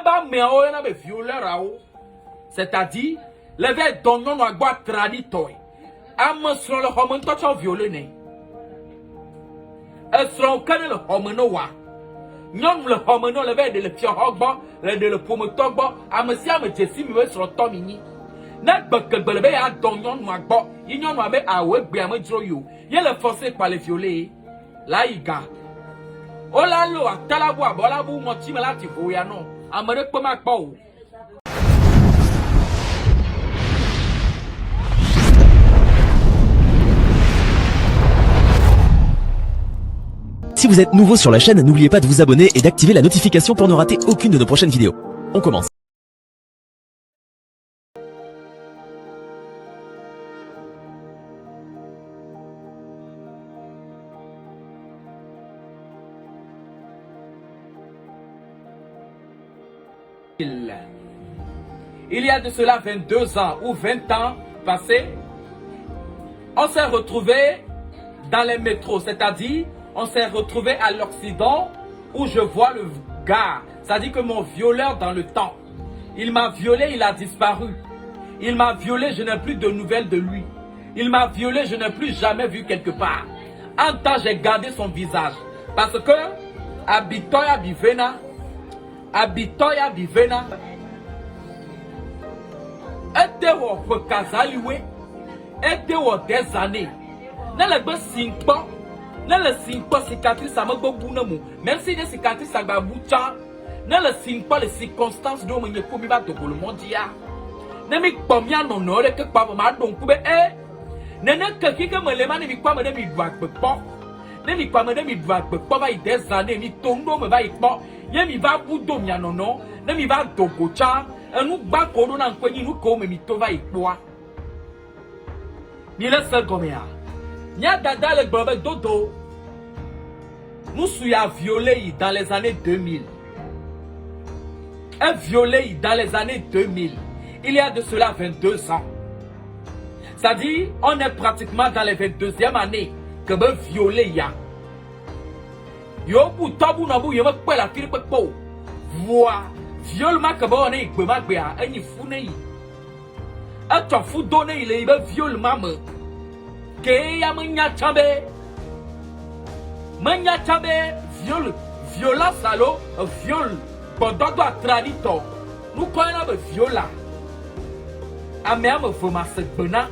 Neba meo na be violeur ao. C'est-à-dire, les verres donnent à boire traditoi. Am sur le homme touchant violé ne. Et sur le canal le homme no wa. Non le homme no le verre de le fier hogba, le de le pomme togba, am si am jessi mi sur le tomini. Net bakebelebe a donnon ma bo, yon ma be a we be am droyo. Ye le forcé par les violés. La iga. Ola lo a talabo bola bu mo ti me lati voya no. Amere pe ma pa o. Si vous êtes nouveau sur la chaîne, n'oubliez pas de vous abonner et d'activer la notification pour ne rater aucune de nos prochaines vidéos. On commence. Il y a de cela 22 ans ou 20 ans passés, on s'est retrouvé dans les métros, c'est-à-dire on s'est retrouvé à l'Occident où je vois le gars, c'est-à-dire que mon violeur dans le temps, il m'a violé, il a disparu. Il m'a violé, je n'ai plus de nouvelles de lui. Il m'a violé, je n'ai plus jamais vu quelque part. En temps, j'ai gardé son visage. Parce que, Abitoya Bivena, était au Kazaliwe, était au des années. Dans le 5 ans, dans le 5 ans, cicatrice à Mabobunamu, même si les cicatrices à Baboucha, dans le 5 ans, les circonstances dont il y a comme il va te le mondia. Nemi pomia non ore que pas ma donc kube nene que qui que me le mani mi kwa me mi doit pe po nemi kwa me mi doit pe po va des années mi tondo me va i po ye mi va budo mi anono ne mi va dogocha enu gba ko do na nkwenyi nu ko me mi to va i po ni le se gomea nya dada le gbobe dodo nous suis à violé dans les années 2000 un violé dans les années 2000. Il y a de cela 22 ans. C'est-à-dire, on est pratiquement dans les 22e année que me violé ya. Yo bu tabu na bu yo me pe la tire pe po. Voa, viol ma que bon e gbe ma gbe a eni fu ne yi. A to fu do ne ile be viol ma me. Ke ya me nya chambe. Me nya chambe viol, violence alo, viol. Bododo a tradito. Nous connaissons le viola. Amém me veut ma segbena.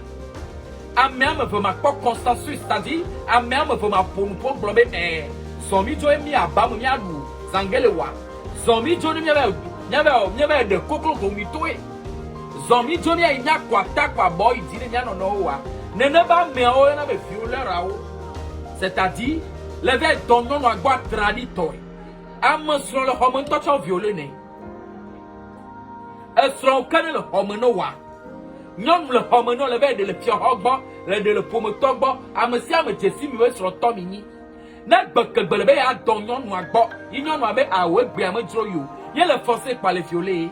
Amém me veut ma consensus, c'est-à-dire Amém me veut ma pour blombe Zomi jo mi abamu mi adu zangelewa. Zomi jo mi ave de koklo gomi toe. Zomi jo mi nya kwata kwa boy dine nya no no wa. Nene ba me o na be viola o. C'est-à-dire les vers donnons no agba tradito. Am sur le homme touchant violé ne. Sur le canal le homme no wa. Non le homme no le verre de le fier hogba, le de le pomme togba, am si am jessi mi sur le tomini. Na bakebelebe a donnon no agba, yon no be a we be am droyo. Ye le forcé par les violés.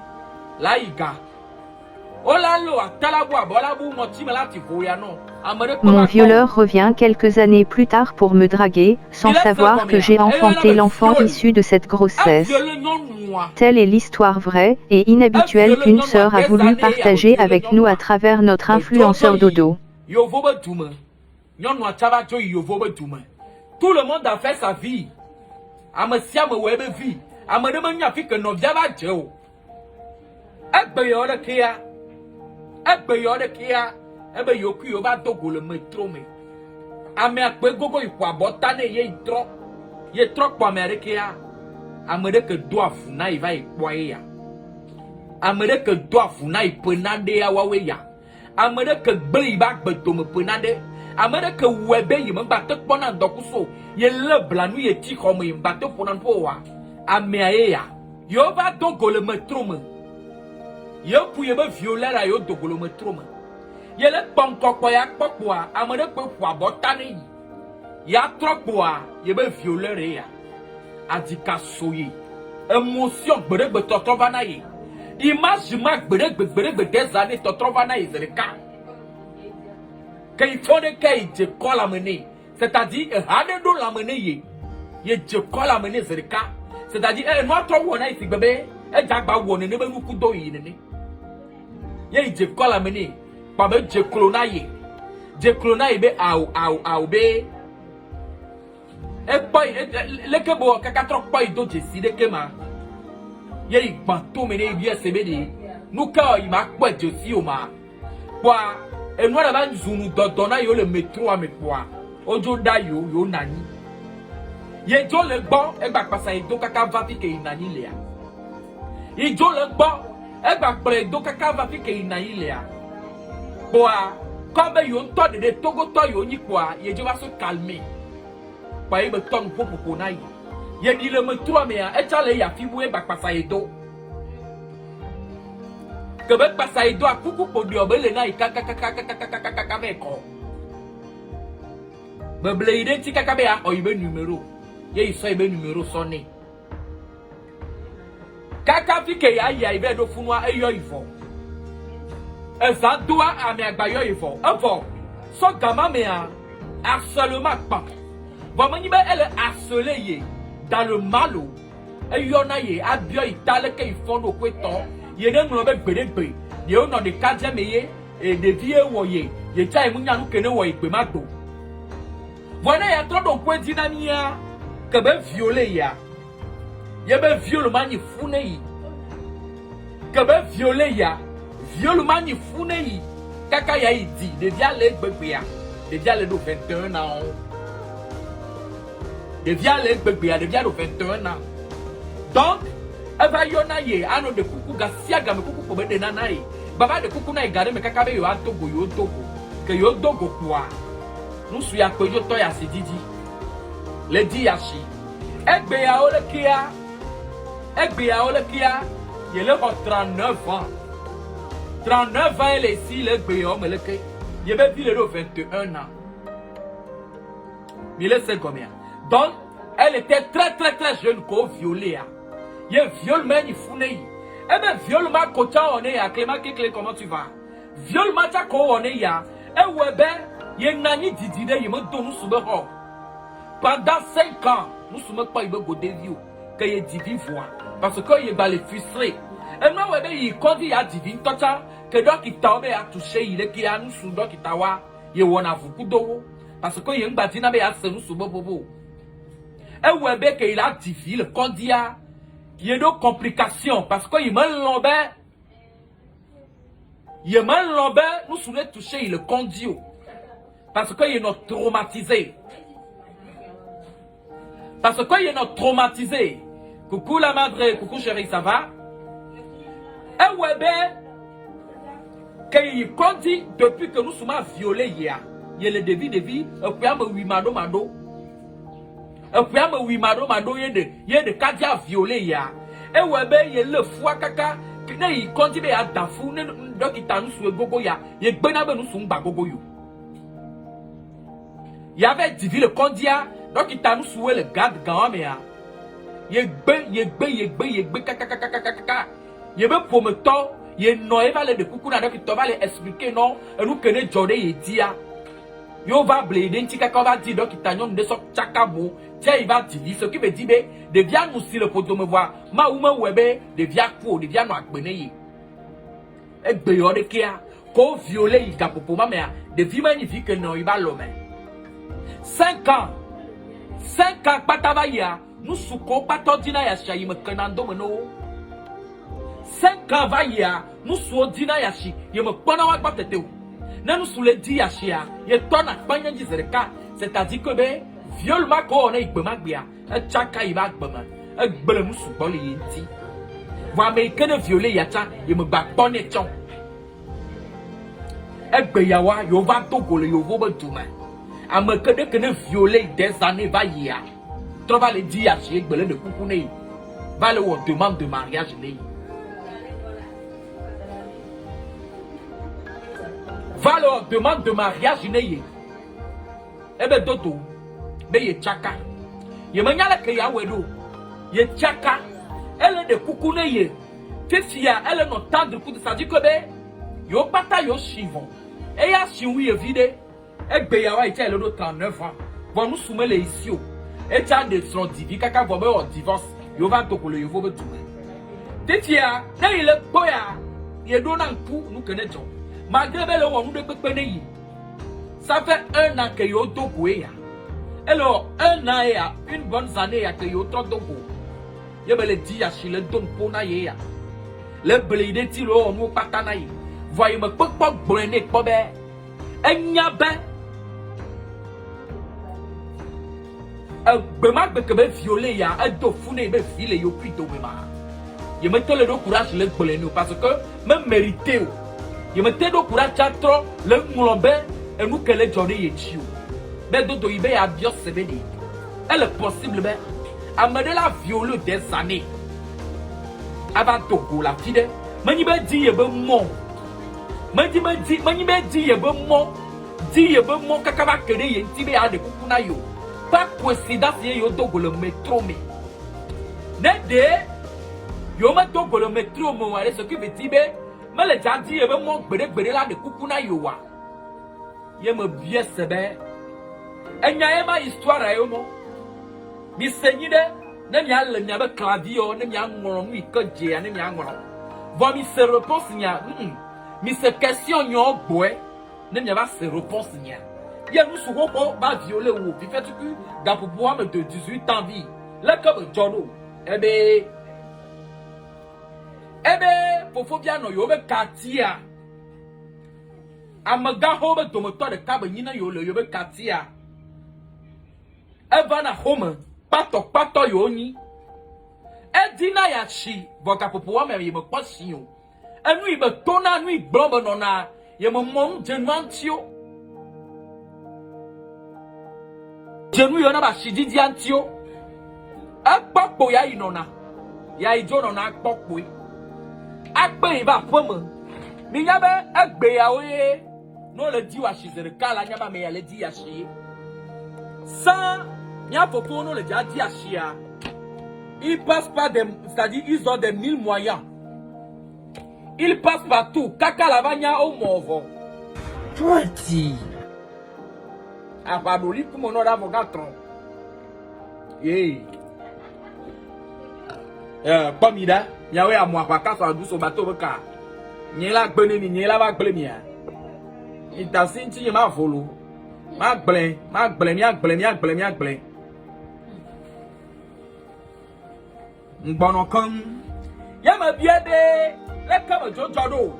La iga. Olalo a talabo bola bu mo ti me lati voya no. Mon violeur revient quelques années plus tard pour me draguer, sans savoir que j'ai enfanté l'enfant issu de cette grossesse. Telle est l'histoire vraie et inhabituelle qu'une sœur a voulu partager avec nous à travers notre influenceur Dodo. Tout le monde a fait sa vie. Amesiame webe vie. Amade manya fi que no viava jeo. Agbeyo de kia. Agbeyo de kia. Ebe yoku yoba dogo le metro me. Ame akpe gogo ikwa botane ye tro. Ye tro kwa Amerike ya. Amede ke do afuna iva ikwa ya. Amede ke do afuna ipenade ya wawe ya. Amede ke gbe iba gbedo me penade. Amede ke webe yime mbate pona ndokuso. Ye le blanu ye ti kome mbate pona npowa. Ame aye ya. Yoba dogo le metro me. Yo pouye be violera yo dogo le metro me. Yele ponkoko ya kpokwa amede pe kwa botane ya trokwa yebe violere ya adika soye émotion gbedegbe totrova na ye image ma gbedegbe des années totrova na ye zereka kay fone kay je kola mene c'est-à-dire hade do la mene ye je kola mene zereka c'est-à-dire notre wona isi bebe e jagba woni ne be nuku do yi ne ye je kola meni pa be je klona ye be au be e boy leke bo kaka trok boy do je si de kema ye igba to meni bi esebedi nuka yi ma po je si o ma kwa enu ara ba zunu dodo na yo le metro ame kwa ojo da yo nani ye jo le gbo e gba pasa ido kaka va fi ke nani le a ijo le gbo e gba pre ido kaka va fi ke nani le a kwa comme yo nto de togo to yo ni kwa ye jo va so calmer kwa e be ton popo na yi ye di le metro ame a e chale ya fi bu e gba pasa ido que be pasa ido a kuku podi obele na kaka be ko be ble identi kaka be a oyibe numero ye iso ibe numero soni kaka fike ya ibe do funwa eyo ifo ezadua ame agbayo ifo enfo so gama me a harcèlement pas bon mani be elle harcelé ye dans le malo eyo na ye abio itale ke ifo no kweto ye ne nlo be gbedegbe ye o no de kaje meye e de vie wo ye chai munya nu kene wo igbe mato voilà ya trop donc point dynamia que be violer ya ye be viole mani fune yi que be violer ya viole mani fune yi kaka ya idi de via le gbegbe ya de via le do 21 ans de via le gbegbe ya de via do 21 ans donc eva yona ye ano de kuku gasia ga me kuku ko be de nana ye baba de kuku na igare me kaka be yo atogo yo togo ke yo dogo kwa nu su ya pejo to ya sididi le di yashi egbe ya ole kia ye le 39 ans 39 ans ele si le egbe yo meleke ye be vi le do 21 ans mais le c'est combien donc elle était très jeune ko violée ya ye viol meni funei ebe viol ma kocha one ya klema kekle comment tu vas viol ma cha ko one ya ewebe ye nani didide ye mo do nusu be ho pendant 5 ans nusu me pa ibe go devio que ye divi voix parce que ye ba le frustré e no webe yi kodi ya divi tocha que dokita obe ya toucher ile ki ya nusu dokita wa ye wona vukudo parce que ye ngba tina be ya se nusu bobo ewebe que il a divi le kondia il y a des complications parce que il m'a l'embête. Nous sommes touchés, il le conduit. Parce qu'il est notre traumatisé. Parce qu'il est notre traumatisé. Coucou la madre, coucou chérie, ça va? Et ouais, ben, qu'il conduit depuis que nous sommes violés hier. Il y a le début de vie, et puis il y a mado. Et puis il y a de kadia violé ya. Et ouais ben il le foi kaka ne il continue à dafu ne dokita nu su gogo ya. Ye gbena be nu su ngba gogo yo. Il y avait divi le kondia dokita nu su le garde gan me ya. Ye gbe kaka. Ye be prometo ye no e va le de kuku na dokita va le expliquer non et nous kene jode ye dia. Yo va blader ntika ka va dire dokita nyon de so chakabo. Tiens, il va dire ce qui veut dire de bien nous si le poteau me voit ma ou me webe de bien pour de bien nous akbeneye e gbeyo de kia ko violer il gapopo ma mère de vie magnifique que non il va l'homme 5 ans patavaya nous souko patodina ya shayi me kanando meno 5 ans vaya nous sou dina ya shi ye me kona wa patete na nous sou le di ya shi ya ye tona kpanya jizereka c'est-à-dire que be viol ma ko na igbe magbia e chaka iba gbema e gbele musu bole yenti wa me kene violer ya cha ye me gba pone chon e gbe ya wa yo va togo le yo vo be duma ame kene violer des années va ya trop va le dire à chez gbele de kuku ne va le demande de mariage ne va le demande de mariage ne e be dodo be ye chaka ye manyala ke ya wedo ye chaka elle de kuku ne ye fifia elle no tendre coup de ça dit que be yo pata yo chivon e ya chiwu ye vide e gbe ya wa ite le do 39 ans bon nous soumele ici o e cha de son divi kaka vo be o divorce yo va to ko le yo vo be tu Tetia, là il est boya. Il est donnant pour nous connaître. Malgré le on nous de pénéi. Ça fait 1 an que yo to boya. Alors, 1 an et une bonne année à que yo to dogo. Il me le dit à Chile don pona ya. Le blé tiro on nous patanaï. Voyez me pas brûler pas bé. Enya ben. Bema be que be violé ya, un do founé be filé yo pito bema. Je me le courage le blé nous parce que même mérité. Je me le courage trop le moulombe et nous que les journées y chiou. Mais dodo ibe a bien se béni. Elle est possible ben. A me de la violé des années. Avant Togo la fille. Mani be dit ye be mon. Mani be dit ye be mon. Dit ye be mon kakaba kene ye tibe a de kukuna yo. Pas coïncidence yo Togo le métro mais. Nede yo me Togo le métro mo wale ce qui veut dire mais le jadi ye be mon gbede la de kukuna yo wa. Ye me bien sebe. Enya ema histoire ayo mo. Mi senyide ne mi alle mi abe clavier ne mi angoro mi koje ne mi angoro. Vo mi se réponse nya. Mi se question nyo boy ne mi aba se réponse nya. Ye nous souko ba violer ou fi fait que ga pour pouvoir me de 18 ans vie. Là comme Jono. Ebe fofo bia no yo be katia. Amaga ho be to moto de ka be nyina yo le yo be katia. Eva na home pato yo ni. E dina ya chi voka pour pouvoir me ye me kwasi yo. Enu ibe tona nu iblombe no na ye me mom jenmantio. Jenu yo na ba shididi antio. Akpokpo ya inona. Ya ijo na akpokpo. Akpe ba pomo. Mi nyabe agbe ya oye. No le di wa shizere kala nyaba me ya le di ya shi. Sa nya fofo no le di ya shi ya. Ils passent pas des, c'est-à-dire ils ont des 1000 moyens. Ils passent partout. Kaka la vanya au movo. Toi ti. Abadoli pour mon ordre avocat. Yeah. Pomida, yawe a moi pas qu'à douce au bateau beka. Nyela gbene ni nyela ba gble mia. Ita sinti ma volo. Ma gble. Mbono kan. Ya ma biade, le kama jojo.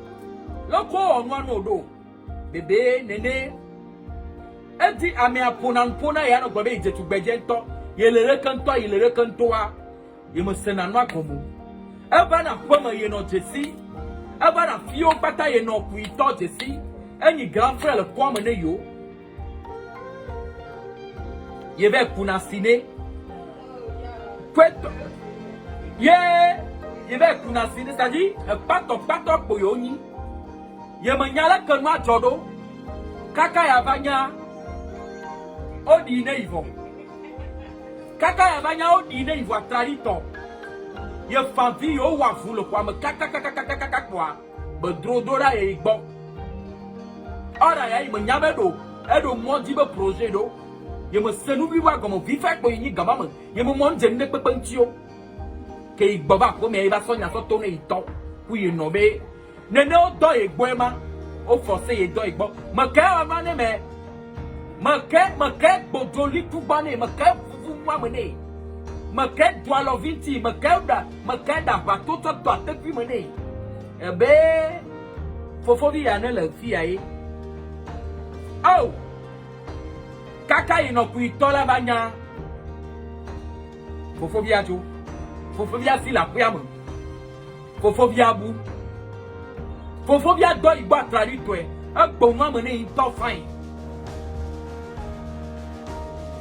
Loko onwa no do. Bebe nene. Enti ame apona ya no gobe ije tugbeje nto. Yelere kanto wa. Ye me sena no akomo. Eba na kwama ye no jesi. Eba na fio pata ye no kuito jesi. Eni grand frère le kwama ne yo. Ye be kuna sine. Kweto. Ye be kuna sine c'est-à-dire pato po ni. Ye me nyala kanwa jodo. Kaka ya banya. Odi ne ivo. Kaka ya banya odi ne ivo tralito. Ye fanvi yo wa fulo kwa me kaka kwa. Be drodora e igbo. Ora ya me nyabe do. Edo mo di be projet do. Ye me senu bi wa gomo vi fa ko yin gaba me. Ye me mo nje ne pepe ntio. Ke igbo ba ko me ba so nya so to ne ito. Ku ye no be. Ne o do igbo e ma. O force ye do igbo. Me ka ma ne me. Make bodoli tubane make fufu mwamene make dwalo vinti make da batoto to atepi mene ebe fofo bi ya ne la fia yi au kaka ino ku itola banya fofo bi ajo fofo bi asi la ku yamu fofo bi abu fofo bi ado igba trali to e agbo mwamene into fine.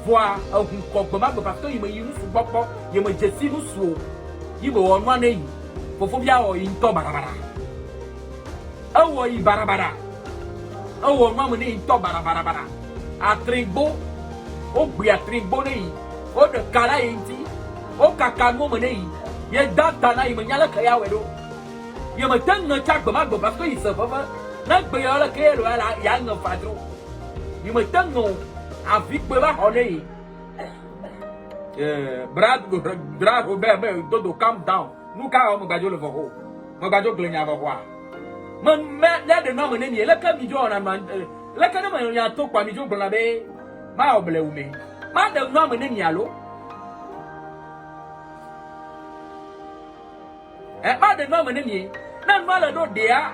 Voir un combat parce que il me yinu suboko il me jesi nu suo il me won wan yi fofo bia o into barabara awo yi barabara awo ma mo ni into barabara atrigbo o gbe atrigbo ni o de kala yinti o kaka mo mo ni ye data na yi me nyala ka ya wedo ye me tan na chagbo ma gbo parce que il se fa na gbe yo la ke lo ala ya no fadro yi me tan no avec Beba Honey. Brad Robert, dodo calm down. nous quand on gagne le voro on gagne le nya voir man mais de nom ne ni le ka mi jo na man le ka na ya to kwa mi jo bla be ma oble umi ma de nom ne ni alo ma de nom ne ni na ma le do dia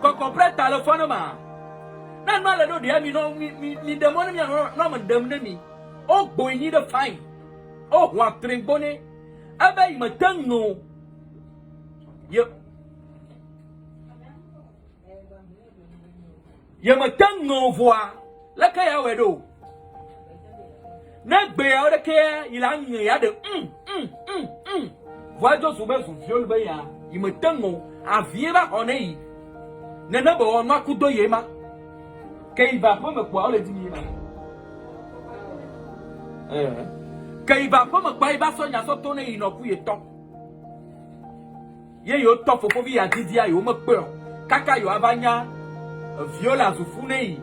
ko comprendre téléphone ma na ma le do dia mi no mi de mo ne mi no ma dem ne mi o gbo yin de fine o wa trin bone aba yi ma tango ye ma tango voix la ka ya wedo na gbe ya de ke ila nyi ya de voix jo sube su fiol be ya yi ma tango avie ba onei ne na bo ma ku do ye ma ke va po me kwa o le di ni ma que il va pas me croire, il va soigner son tonne et il n'a plus de temps. Il y a top pour vivre à Didia, il me peur. Kaka yo avanya, viola zufune.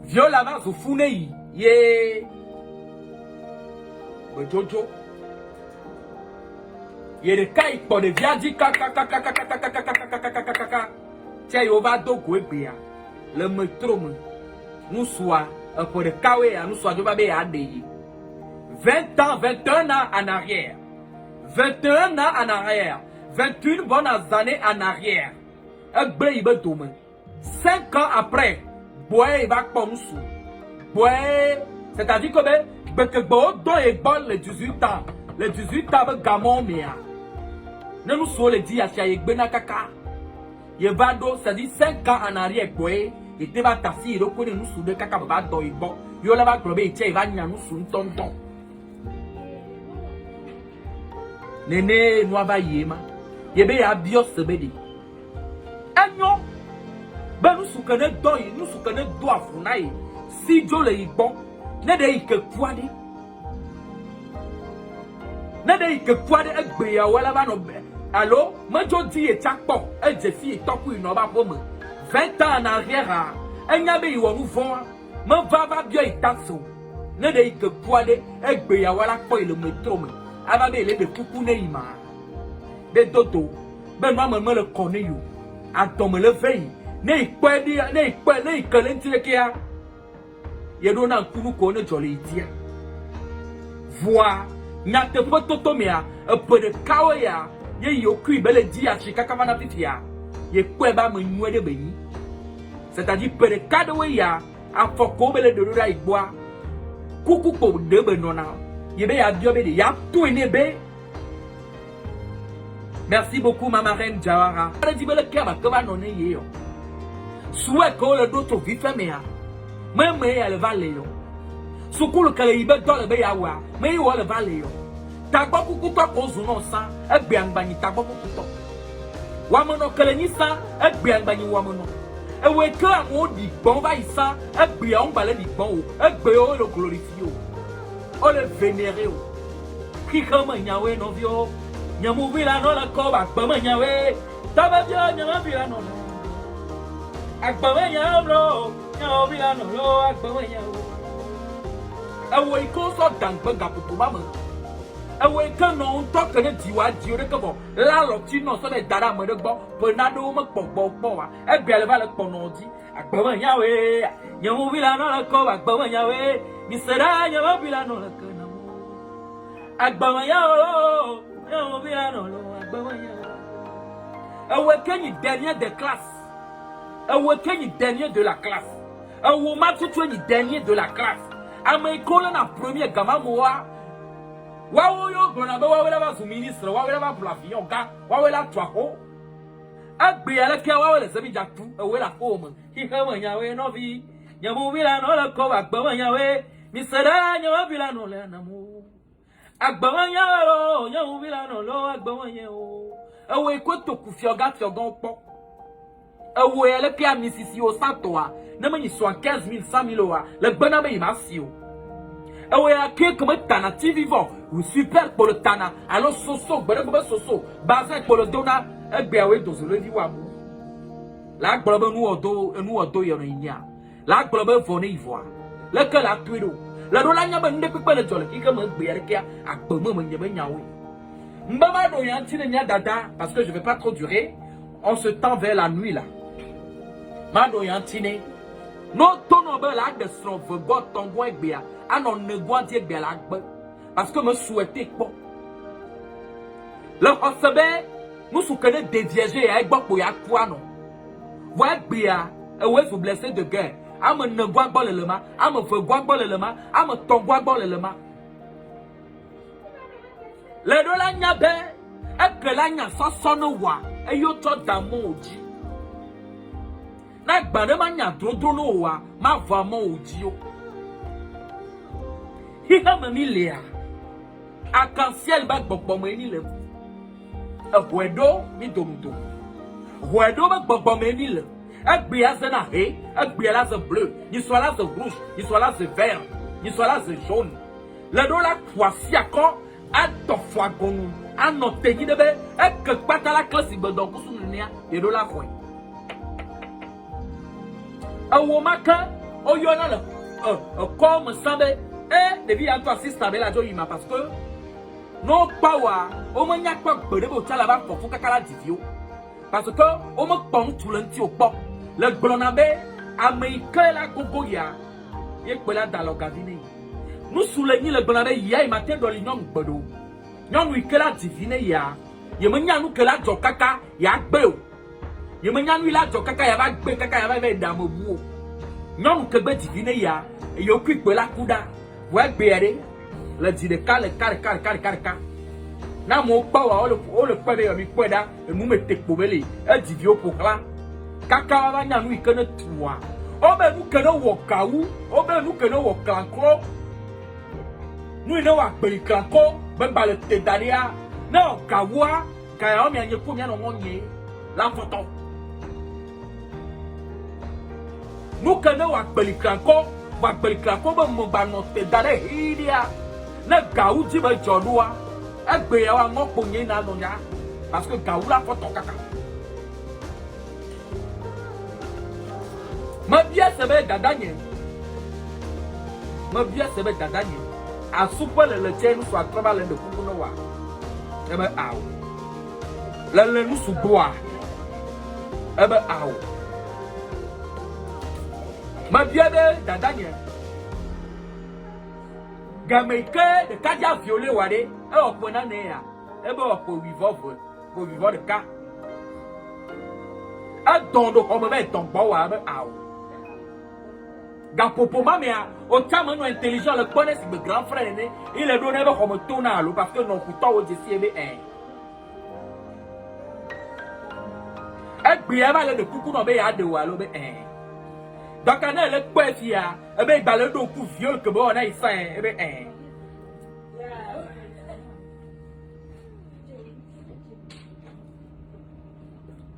Viola va zufune. Ye. Jojo. Ye de kai pour de viadi kaka. Tiens, yo va do gwebea. Le métro nous soit pour le kawe nous soit de babé à 20 ans 21 ans en arrière 21 ans en arrière 21 bonnes années en arrière 5 ans après boy va comme sous boy c'est-à-dire que bon et bon les 18 ans les 18 ans gamon mea ne nous soit le dit à chaque benakaka il va donc c'est-à-dire 5 ans en arrière boy et te va tassi et reconnait nous sous de kaka ba do ibo yo la ba globe e va nya nous sous tonton nene no aba yema ye be ya bios sebedi anyo ba nous sous kane do yi nous sous kane do afunai si jo le ibo ne de ike kwade egbe ya wala ba no allo majo di e chakpo e je fi e toku ino ba po mo 20 ans en arrière, un yabe y wonu fond, me va bien y taxo. Ne de que poade, et beya wala ko le métro, ava be le de coucou neima. De dodo, ben moi me le connais you. Attends me le veille, ne quoi dire, ne quoi ne calenti le kia. Ye dona kunu kone joli dia. Vois, n'a te pas totomia, un peu de kaoya, ye yo kui bele dia chikaka mana pitia. Ye kweba me nywe de beni c'est-à-dire per le cas de ya a foko bele de ra igboa kuku po de benona ye be ya bio be de ya tout enebe. Merci beaucoup ma reine Jawara ala di bele kaba ko ba nonne ye yo souhait ko le d'autres vite mea même ya le valet yo sukulu kale ibe do le be ya wa me yo le valet yo tagbo kuku to ko zuno sa egbe angbani tagbo kuku to wamono kele nisa egbe angbani wamono ewe ke amon di bon va isa egbe on bale di bon egbe o le glorifie o le vénérer o ki kama nyawe no vio nyamu vila no la ko ba gbama nyawe taba vio nyamu vila no agbama nyawo nyamu vila no lo agbama nyawo ewe ko so dangbe gaputu mama ewe ke no to ke ne diwa di o de ke bo la lo ti no so de dara mo de gbo penado mo pogbo wa e bi ale va le pono di agbama nyawe nyamu vila no la ko agbama nyawe mi sera nyamu vila no la ke na mo agbama nyawo nyamu vila no lo agbama nyawe ewe ke ni dernier de classe ewe ke ni dernier de la classe ewe ma tutu ni dernier de la classe ame ko na premier gama mo wa wawo yo gona ba wawela ba su ministre wawela ba plafion ga wawela twako agbe ala ke wawela se bi jatu ewela home hi kama nyawe no vi nyamu bila no la ko agba nyawe mi sada nyawa bila no la namu agba nyawe nyamu bila no lo agba nyawe ewe ko to ku fioga fiogan po ewe ala ke misisi o satoa na manyi 75,000 100,000 wa le gbana be masio ewe ake comme tanative vivant ou super pour le tana alors soso gbere soso bazin pour le dona egbe awe do zolo di wa mu la gboro nu odo yo nya la gboro be vone ivoire le que la tuido La rola nya ba ndé pípé le jolé qui comme béyé qui a pemé me nyebe nyaoui. Mbama do yanti nya dada parce que je vais pas trop durer. On se tend vers la nuit là. Ma do yanti ne. No tono be la de son vego tongo egbea. Anon ne gwa di egbea la gbe. Parce que me souhaiter pas. Le hosebe nous sou kene déviéger à egbo po ya kwa non. Wa egbea e we vous blessé de guerre. Ame ne gwa gbo le ma, ame ve gwa gbo le ma, ame tongo gbo le ma. Le do la nya be e ke la nya soso no wa e yo to da mo oji. Na gba de ma nya drodro no wa ma va mo oji o. Hi ha me mi le a. Arc-en-ciel ba gbogbo mo ni le. E huedo mi domudo. Huedo ba gbogbo mo ni le. Egbe ya ze na he, egbe la ze bleu, ni soit là ze rouge, ni soit là ze vert, ni soit là ze jaune. Le do la kwasi akon a tofwa gonu, a note ni debe, e ke pata la classe be donc sou nia, e do la fwe. A wo maka, o yo na le comme sambe, debi a to assist avec la joyima parce que no power, o mo nya kwa gbede bo tala ba fofu kakala divio. Parce que o mo pon tout lenti o pop. Le blonabe américain la gogo ya ye kwela dans gavine nous souligner le blonabe ya il matin dans l'union gbodo nyon wi kela divine ya ye menya nu kela jokaka ya gbe o ye menya nu la jokaka ya ba gbe kaka ya ba be da mo bu o nyon kegbe divine ya yo ku kwela kuda wa gbere le di de kale kare na mo pa wa o le pe be yo mi kweda e mu me tekpo bele e divio pokla kaka ba nya nu ikene tuwa obe nu kene wo kawu obe nu kene wo klankro nu ine wa gbe klanko be ba le te daria na kawua ka ya o mi anye ko mi no ngonye la foto nu kene wa gbe klanko be mo ba no te dare hidia na gawu ji be jodua egbe ya wa ngopo nye na no nya parce que gawu la foto kaka. Ma vie sebe dadanye. Ma vie sebe dadanye. A soupe le tien soit travailler de kukuno wa. Ebe aw. Le nous sou bois. Ebe aw. Ma vie de dadanye. Gameke de kadia violé wade. E opona ne ya. Ebe opo vivre de ka. A dondo homme be ton boa ebe aw. Gapopo mamia, au temps nous intelligent, le connaît le grand frère, il est donné comme tonal parce que non couteau au dessus est bien mal de coucou non be ade wa lo be donc on a le poesia e be balé do coup viol que bon on a ça e be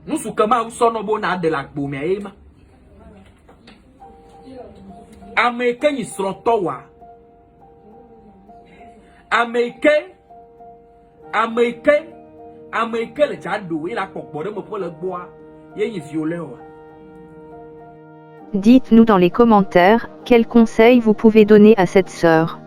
nous sou kama ou sono bona de la bomia ema Américain ils seront towa. Américain le jadou il a comporté me pour le bois. Il est violent. Dites-nous dans les commentaires, quels conseils vous pouvez donner à cette sœur.